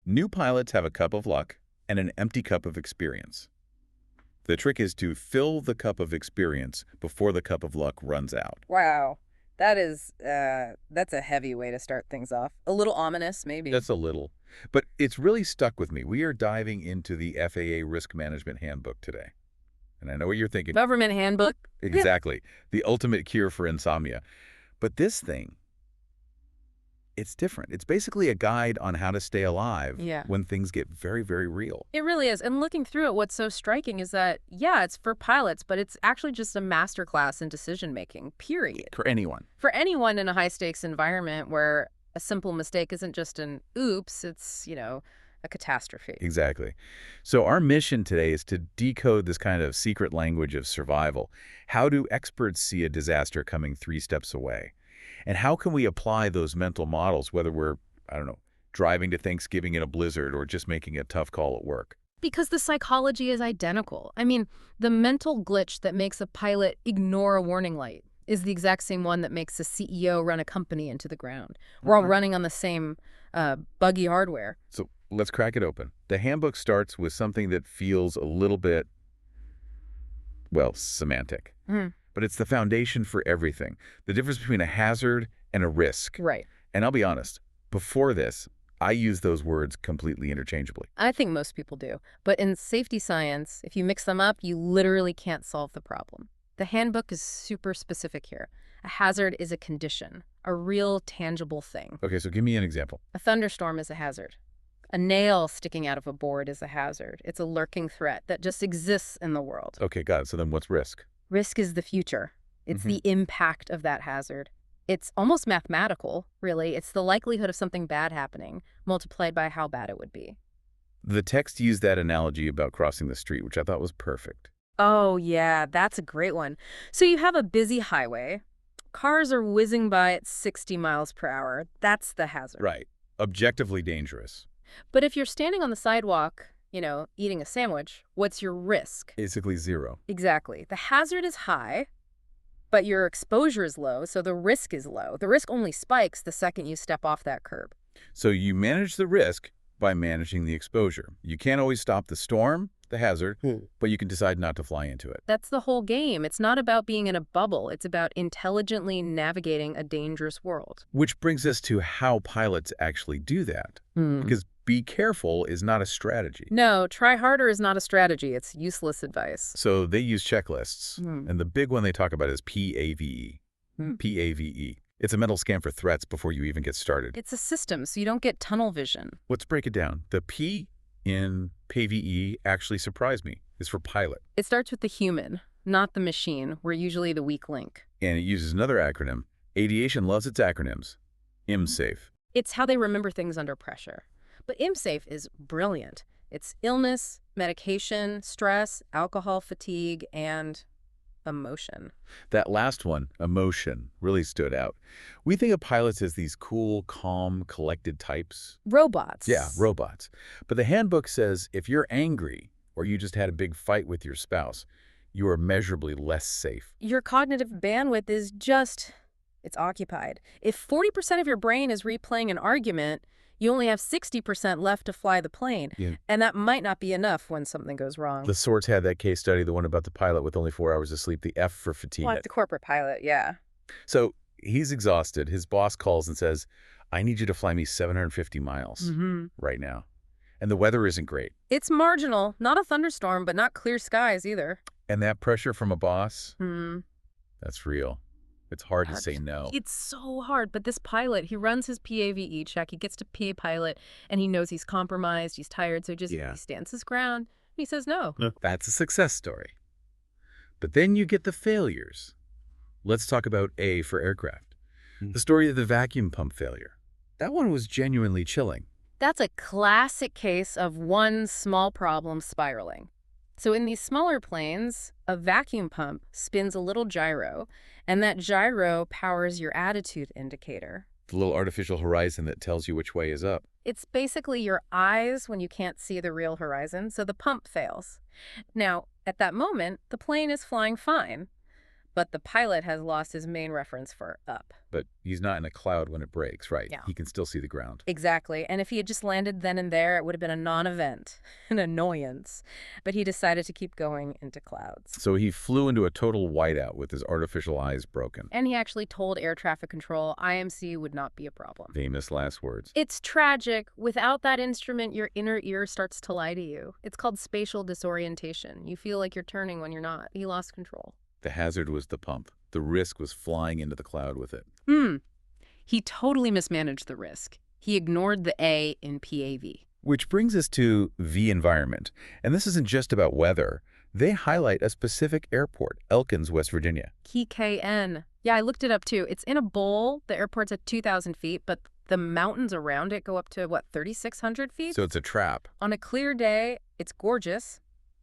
New pilots have a cup of luck and an empty cup of experience. The trick is to fill the cup of experience before the cup of luck runs out. Wow. That's a heavy way to start things off. A little ominous, maybe. That's a little. But it's really stuck with me. We are diving into the FAA Risk Management Handbook today. And I know what you're thinking. Government handbook? Exactly. The ultimate cure for insomnia. But this thing, it's different. It's basically a guide on how to stay alive Yeah. when things get very, very real. It really is. And looking through it, what's so striking is that, yeah, it's for pilots, but it's actually just a masterclass in decision-making, period. For anyone. For anyone in a high-stakes environment where a simple mistake isn't just an oops, it's, a catastrophe. Exactly. So our mission today is to decode this kind of secret language of survival. How do experts see a disaster coming 3 steps away? And how can we apply those mental models, whether we're, I don't know, driving to Thanksgiving in a blizzard or just making a tough call at work? Because the psychology is identical. I mean, the mental glitch that makes a pilot ignore a warning light is the exact same one that makes a CEO run a company into the ground. We're all running on the same buggy hardware. So let's crack it open. The handbook starts with something that feels a little bit, well, semantic. But it's the foundation for everything. The difference between a hazard and a risk. Right. And I'll be honest, before this, I use those words completely interchangeably. I think most people do. But in safety science, if you mix them up, you literally can't solve the problem. The handbook is super specific here. A hazard is a condition, a real tangible thing. Okay, so give me an example. A thunderstorm is a hazard. A nail sticking out of a board is a hazard. It's a lurking threat that just exists in the world. Okay, got it. So then what's risk? Risk is the future. It's the impact of that hazard. It's almost mathematical, really. It's the likelihood of something bad happening multiplied by how bad it would be. The text used that analogy about crossing the street, which I thought was perfect. Oh, yeah, that's a great one. So you have a busy highway. Cars are whizzing by at 60 miles per hour. That's the hazard. Right. Objectively dangerous. But if you're standing on the sidewalk, eating a sandwich, what's your risk? Basically 0. Exactly. The hazard is high, but your exposure is low, so the risk is low. The risk only spikes the second you step off that curb. So you manage the risk by managing the exposure. You can't always stop the storm, the hazard, but you can decide not to fly into it. That's the whole game. It's not about being in a bubble. It's about intelligently navigating a dangerous world. Which brings us to how pilots actually do that. Because be careful is not a strategy. No, try harder is not a strategy. It's useless advice. So they use checklists. And the big one they talk about is PAVE. PAVE. It's a mental scan for threats before you even get started. It's a system, so you don't get tunnel vision. Let's break it down. The P in PAVE actually surprised me. It's for pilot. It starts with the human, not the machine. We're usually the weak link. And it uses another acronym. Aviation loves its acronyms. IMSAFE. It's how they remember things under pressure. But IMSAFE is brilliant. It's illness, medication, stress, alcohol fatigue, and emotion. That last one, emotion, really stood out. We think of pilots as these cool, calm, collected types. Robots. Yeah, robots. But the handbook says if you're angry or you just had a big fight with your spouse, you are measurably less safe. Your cognitive bandwidth is it's occupied. If 40% of your brain is replaying an argument, you only have 60% left to fly the plane. Yeah. And that might not be enough when something goes wrong. The Sorts had that case study, the one about the pilot with only 4 hours of sleep, the F for fatigue. Well, the corporate pilot, yeah. So he's exhausted. His boss calls and says, I need you to fly me 750 miles right now. And the weather isn't great. It's marginal. Not a thunderstorm, but not clear skies either. And that pressure from a boss, that's real. It's hard to say no. It's so hard. But this pilot, he runs his PAVE check. He gets to PA pilot, and he knows he's compromised. He's tired, so he stands his ground. And he says no. That's a success story. But then you get the failures. Let's talk about A for aircraft. The story of the vacuum pump failure. That one was genuinely chilling. That's a classic case of one small problem spiraling. So in these smaller planes, a vacuum pump spins a little gyro, and that gyro powers your attitude indicator. The little artificial horizon that tells you which way is up. It's basically your eyes when you can't see the real horizon, so the pump fails. Now, at that moment, the plane is flying fine. But the pilot has lost his main reference for up. But he's not in a cloud when it breaks, right? Yeah. He can still see the ground. Exactly. And if he had just landed then and there, it would have been a non-event, an annoyance. But he decided to keep going into clouds. So he flew into a total whiteout with his artificial eyes broken. And he actually told air traffic control IMC would not be a problem. Famous last words. It's tragic. Without that instrument, your inner ear starts to lie to you. It's called spatial disorientation. You feel like you're turning when you're not. He lost control. The hazard was the pump. The risk was flying into the cloud with it. He totally mismanaged the risk. He ignored the A in PAV. Which brings us to V environment. And this isn't just about weather. They highlight a specific airport, Elkins, West Virginia. KN. Yeah, I looked it up too. It's in a bowl. The airport's at 2,000 feet, but the mountains around it go up to, 3,600 feet? So it's a trap. On a clear day, it's gorgeous.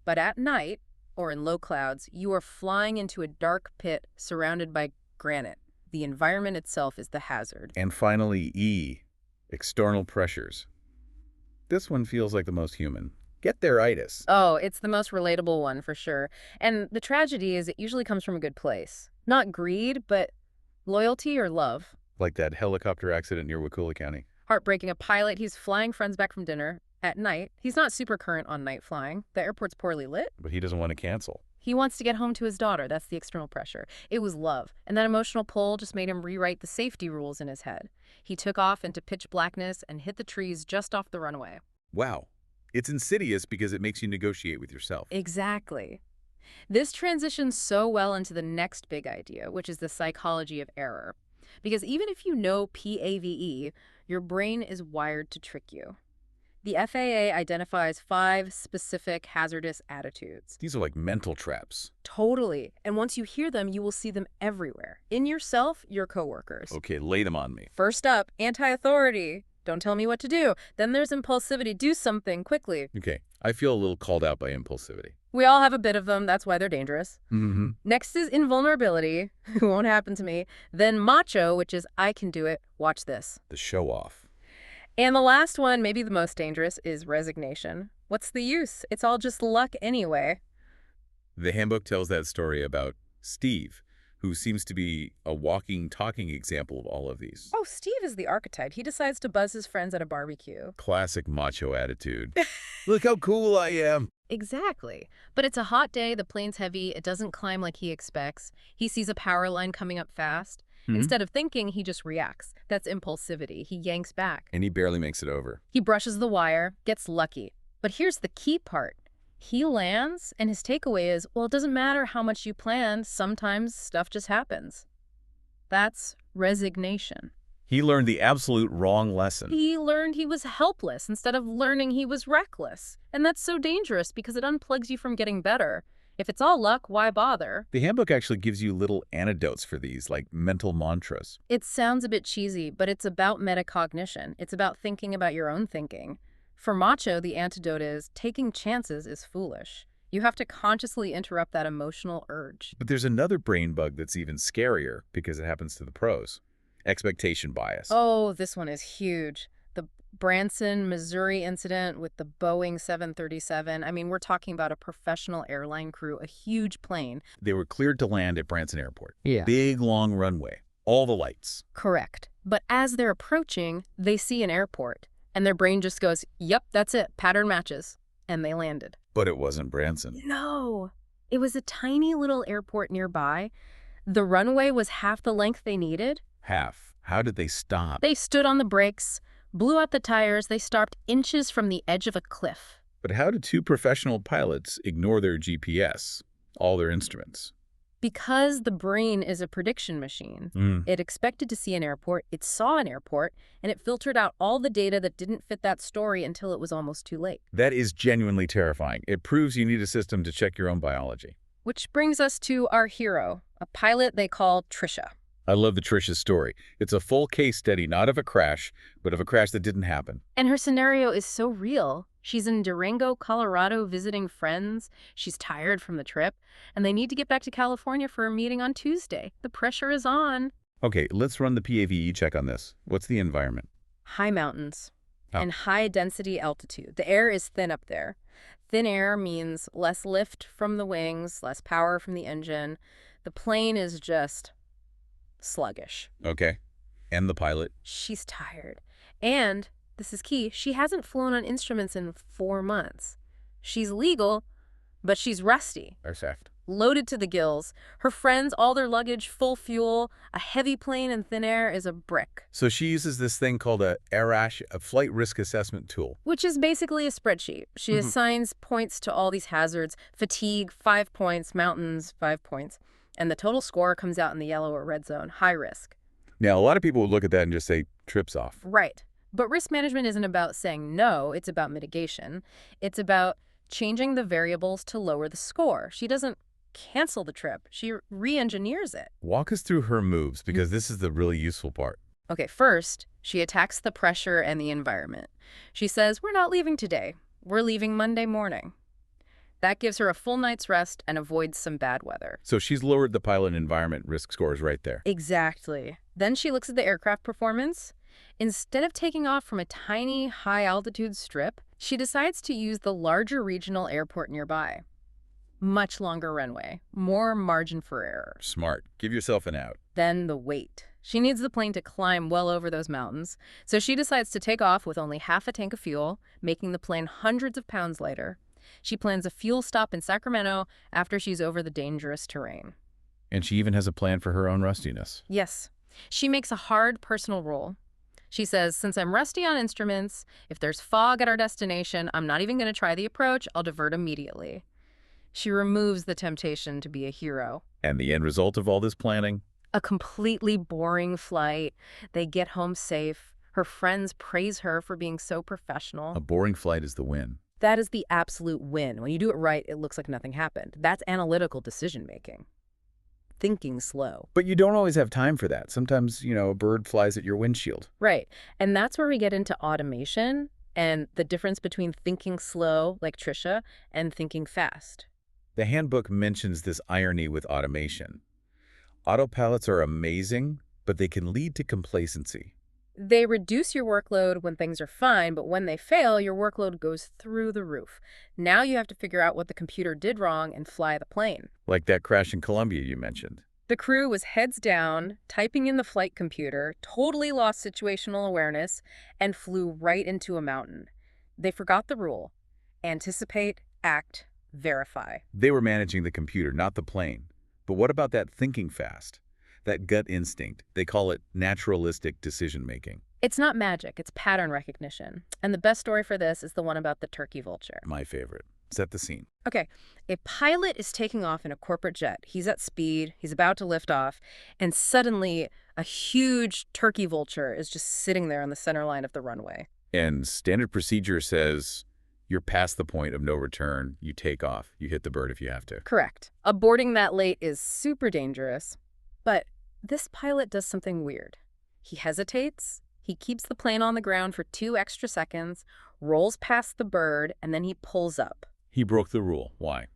But at night, or in low clouds, you are flying into a dark pit surrounded by granite. The environment itself is the hazard. And finally, E, external pressures. This one feels like the most human. Get their itis. Oh, it's the most relatable one for sure. And the tragedy is it usually comes from a good place. Not greed, but loyalty or love. Like that helicopter accident near Wakulla County. Heartbreaking. A pilot, he's flying friends back from dinner at night. He's not super current on night flying. The airport's poorly lit. But he doesn't want to cancel. He wants to get home to his daughter. That's the external pressure. It was love. And that emotional pull just made him rewrite the safety rules in his head. He took off into pitch blackness and hit the trees just off the runway. Wow. It's insidious because it makes you negotiate with yourself. Exactly. This transitions so well into the next big idea, which is the psychology of error. Because even if you know PAVE, your brain is wired to trick you. The FAA identifies 5 specific hazardous attitudes. These are like mental traps. Totally. And once you hear them, you will see them everywhere. In yourself, your coworkers. Okay, lay them on me. First up, anti-authority. Don't tell me what to do. Then there's impulsivity. Do something quickly. Okay, I feel a little called out by impulsivity. We all have a bit of them. That's why they're dangerous. Mm-hmm. Next is invulnerability. It won't happen to me. Then macho, which is I can do it. Watch this. The show off. And the last one, maybe the most dangerous, is resignation. What's the use? It's all just luck anyway. The handbook tells that story about Steve, who seems to be a walking, talking example of all of these. Oh, Steve is the archetype. He decides to buzz his friends at a barbecue. Classic macho attitude. Look how cool I am. Exactly. But it's a hot day, the plane's heavy, it doesn't climb like he expects. He sees a power line coming up fast. Instead of thinking, he just reacts. That's impulsivity. He yanks back. And he barely makes it over. He brushes the wire, gets lucky. But here's the key part. He lands, and his takeaway is, well, it doesn't matter how much you planned, sometimes stuff just happens. That's resignation. He learned the absolute wrong lesson. He learned he was helpless instead of learning he was reckless. And that's so dangerous because it unplugs you from getting better. If it's all luck, why bother? The handbook actually gives you little antidotes for these, like mental mantras. It sounds a bit cheesy, but it's about metacognition. It's about thinking about your own thinking. For macho, the antidote is taking chances is foolish. You have to consciously interrupt that emotional urge. But there's another brain bug that's even scarier because it happens to the pros. Expectation bias. Oh, this one is huge. The Branson, Missouri incident with the Boeing 737. I mean, we're talking about a professional airline crew, a huge plane. They were cleared to land at Branson Airport. Yeah. Big, long runway. All the lights. Correct. But as they're approaching, they see an airport. And their brain just goes, yep, that's it. Pattern matches. And they landed. But it wasn't Branson. No. It was a tiny little airport nearby. The runway was half the length they needed. Half. How did they stop? They stood on the brakes, blew out the tires. They stopped inches from the edge of a cliff. But how did 2 professional pilots ignore their GPS, all their instruments? Because the brain is a prediction machine. It expected to see an airport, it saw an airport, and it filtered out all the data that didn't fit that story until it was almost too late. That is genuinely terrifying. It proves you need a system to check your own biology. Which brings us to our hero, a pilot they call Trisha. I love the Trisha story. It's a full case study, not of a crash, but of a crash that didn't happen. And her scenario is so real. She's in Durango, Colorado, visiting friends. She's tired from the trip, and they need to get back to California for a meeting on Tuesday. The pressure is on. Okay, let's run the PAVE check on this. What's the environment? High mountains Oh. and high density altitude. The air is thin up there. Thin air means less lift from the wings, less power from the engine. The plane is just sluggish. Okay. And the pilot? She's tired. And, this is key, she hasn't flown on instruments in 4 months. She's legal, but she's rusty. Aircraft. Loaded to the gills. Her friends, all their luggage, full fuel. A heavy plane in thin air is a brick. So she uses this thing called a AIRASH, a flight risk assessment tool. Which is basically a spreadsheet. She assigns points to all these hazards. Fatigue, 5 points. Mountains, 5 points. And the total score comes out in the yellow or red zone. High risk. Now, a lot of people would look at that and just say, trips off. Right. But risk management isn't about saying no. It's about mitigation. It's about changing the variables to lower the score. She doesn't cancel the trip. She re-engineers it. Walk us through her moves, because this is the really useful part. Okay, first, she attacks the pressure and the environment. She says, we're not leaving today. We're leaving Monday morning. That gives her a full night's rest and avoids some bad weather. So she's lowered the pilot and environment risk scores right there. Exactly. Then she looks at the aircraft performance. Instead of taking off from a tiny, high-altitude strip, she decides to use the larger regional airport nearby. Much longer runway, more margin for error. Smart. Give yourself an out. Then the weight. She needs the plane to climb well over those mountains, so she decides to take off with only half a tank of fuel, making the plane hundreds of pounds lighter. She plans a fuel stop in Sacramento after she's over the dangerous terrain. And she even has a plan for her own rustiness. Yes. She makes a hard personal rule. She says, since I'm rusty on instruments, if there's fog at our destination, I'm not even going to try the approach. I'll divert immediately. She removes the temptation to be a hero. And the end result of all this planning? A completely boring flight. They get home safe. Her friends praise her for being so professional. A boring flight is the win. That is the absolute win. When you do it right, it looks like nothing happened. That's analytical decision-making. Thinking slow. But you don't always have time for that. Sometimes, a bird flies at your windshield. Right. And that's where we get into automation and the difference between thinking slow, like Trisha, and thinking fast. The handbook mentions this irony with automation. Autopilots are amazing, but they can lead to complacency. They reduce your workload when things are fine, but when they fail, your workload goes through the roof. Now you have to figure out what the computer did wrong and fly the plane. Like that crash in Colombia you mentioned. The crew was heads down, typing in the flight computer, totally lost situational awareness, and flew right into a mountain. They forgot the rule. Anticipate, act, verify. They were managing the computer, not the plane. But what about that thinking fast? That gut instinct? They call it naturalistic decision-making. It's not magic, it's pattern recognition. And the best story for this is the one about the turkey vulture. My favorite. Set the scene. Okay, a pilot is taking off in a corporate jet. He's at speed, he's about to lift off, and suddenly a huge turkey vulture is just sitting there on the center line of the runway. And standard procedure says you're past the point of no return. You take off. You hit the bird if you have to. Correct. Aborting that late is super dangerous. But this pilot does something weird. He hesitates, he keeps the plane on the ground for 2 extra seconds, rolls past the bird, and then he pulls up. He broke the rule. Why?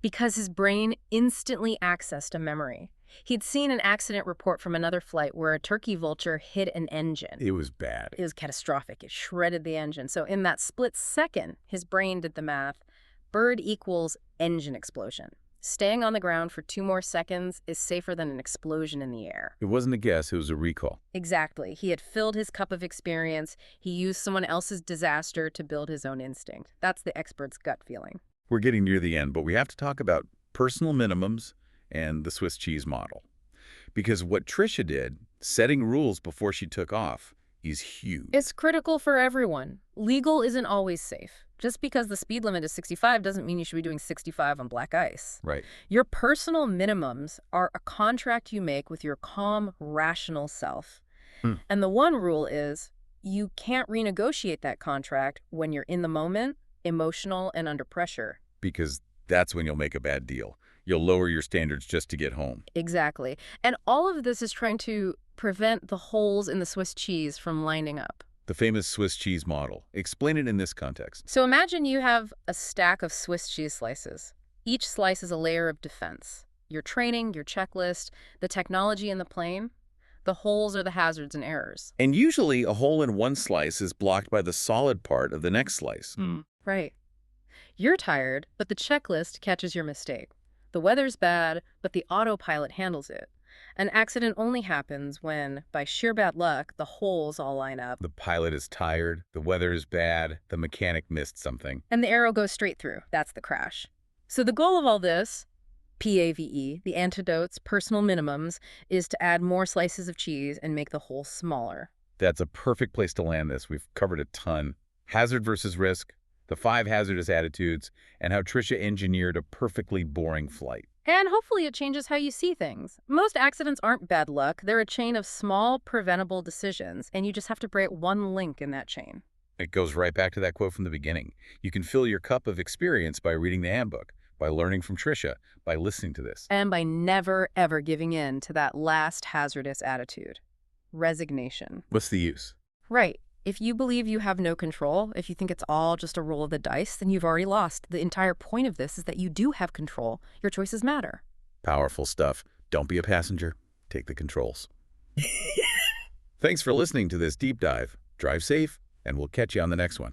Because his brain instantly accessed a memory. He'd seen an accident report from another flight where a turkey vulture hit an engine. It was bad. It was catastrophic. It shredded the engine. So in that split second, his brain did the math. Bird equals engine explosion. Staying on the ground for 2 more seconds is safer than an explosion in the air. It wasn't a guess. It was a recall. Exactly. He had filled his cup of experience. He used someone else's disaster to build his own instinct. That's the expert's gut feeling. We're getting near the end, but we have to talk about personal minimums and the Swiss cheese model. Because what Trisha did, setting rules before she took off, is huge. It's critical for everyone. Legal isn't always safe. Just because the speed limit is 65 doesn't mean you should be doing 65 on black ice. Right. Your personal minimums are a contract you make with your calm, rational self. And the one rule is you can't renegotiate that contract when you're in the moment, emotional, and under pressure. Because that's when you'll make a bad deal. You'll lower your standards just to get home. Exactly. And all of this is trying to prevent the holes in the Swiss cheese from lining up. The famous Swiss cheese model. Explain it in this context. So imagine you have a stack of Swiss cheese slices. Each slice is a layer of defense. Your training, your checklist, the technology in the plane. The holes are the hazards and errors. And usually a hole in one slice is blocked by the solid part of the next slice. Right. You're tired, but the checklist catches your mistake. The weather's bad, but the autopilot handles it. An accident only happens when, by sheer bad luck, the holes all line up The pilot is tired, the weather is bad, the mechanic missed something. and the arrow goes straight through. That's the crash. So the goal of all this, PAVE, the antidotes, personal minimums, is to add more slices of cheese and make the hole smaller. That's a perfect place to land this. We've covered a ton. Hazard versus risk, the 5 hazardous attitudes, and how Tricia engineered a perfectly boring flight. And hopefully it changes how you see things. Most accidents aren't bad luck. They're a chain of small, preventable decisions, and you just have to break one link in that chain. It goes right back to that quote from the beginning. You can fill your cup of experience by reading the handbook, by learning from Tricia, by listening to this. And by never, ever giving in to that last hazardous attitude. Resignation. What's the use? Right. If you believe you have no control, if you think it's all just a roll of the dice, then you've already lost. The entire point of this is that you do have control. Your choices matter. Powerful stuff. Don't be a passenger. Take the controls. Thanks for listening to this deep dive. Drive safe, and we'll catch you on the next one.